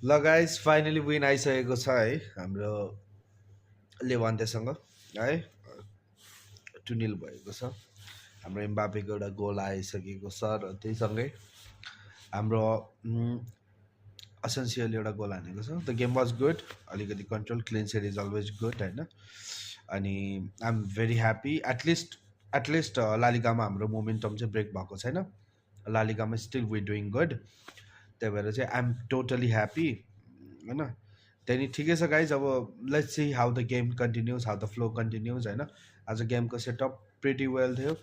ल guys finally win आइसकेको छ है हाम्रो लेवान्तेसँग है 2-0 भएको छ। हाम्रो एम्बापेको एउटा गोल आइसकेको छ र त्यहीसँगै हाम्रो असेन्सियल एउटा गोल हानेको छ। द गेम वाज गुड, अलिकति control, clean sheet is always good होइन। अनि I am very happy at least लालिगामा हाम्रो मोमेन्टम चाहिँ ब्रेक भएको छैन। लालिगामा स्टिल वी डुइङ गुड, त्यही भएर चाहिँ आइ एम टोटली ह्याप्पी होइन। त्यहाँदेखि ठिकै छ गाइज, अब let's see how the game continues, how the flow continues होइन। आज गेमको सेटअप प्रिटी वेल थियो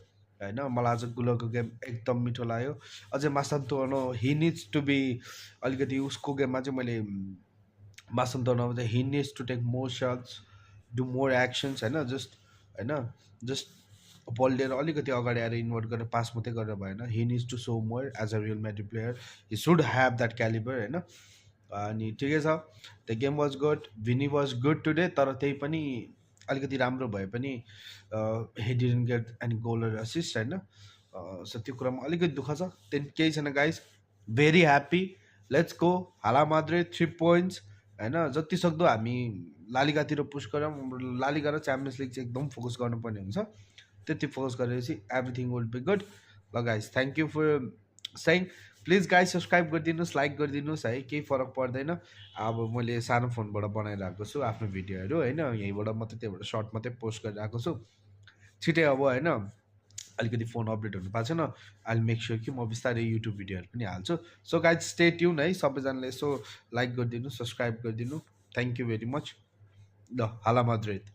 होइन। मलाई आज गुलोको गेम एकदम मिठो लाग्यो। अझै Mastantuono he needs to be, अलिकति उसको गेममा चाहिँ मैले मासान्तोनो चाहिँ he needs to take more shots, do more actions होइन। जस्ट बल लिएर अलिकति अगाडि आएर इन्भर्ट गरेर पास मात्रै गरेर भएन। He needs to show more as a Real Madrid player, he should have that calibre होइन। अनि ठिकै छ, the game was good, Vini was good today, तर त्यही पनि अलिकति राम्रो भए पनि he didn't get any goal or assist होइन। सो त्यो कुरामा अलिकति दुःख छ, त्यहाँदेखि केही छैन guys, very happy. Let's go हाला मात्रै 3 पोइन्ट्स होइन। जति सक्दो हामी लालिगातिर पुस गरौँ। लालिगा र च्याम्पियन्स लिग चाहिँ एकदम फोकस गर्नुपर्ने हुन्छ, त्यति फोकस गरेपछि एभ्रिथिङ विल बी गुड। ल गाइस, थ्याङ्क यू फर सेङ। प्लिज गाइस सब्सक्राइब गरिदिनुहोस्, लाइक गरिदिनुहोस् है, केही फरक पर्दैन। अब मैले सानो फोनबाट बनाइरहेको छु आफ्नो भिडियोहरू होइन, यहीँबाट मात्रै, त्यहीबाट सर्ट मात्रै पोस्ट गरिरहेको छु। छिटै अब होइन, अलिकति फोन अपडेट हुनु पाएको छैन। आई मेक स्योर कि म बिस्तारै युट्युब भिडियोहरू पनि हाल्छु। सो गाइज स्टे ट्युन है, सबैजनाले यसो लाइक गरिदिनु, सब्सक्राइब गरिदिनु। Thank you very much. ल हाला माद्रिद।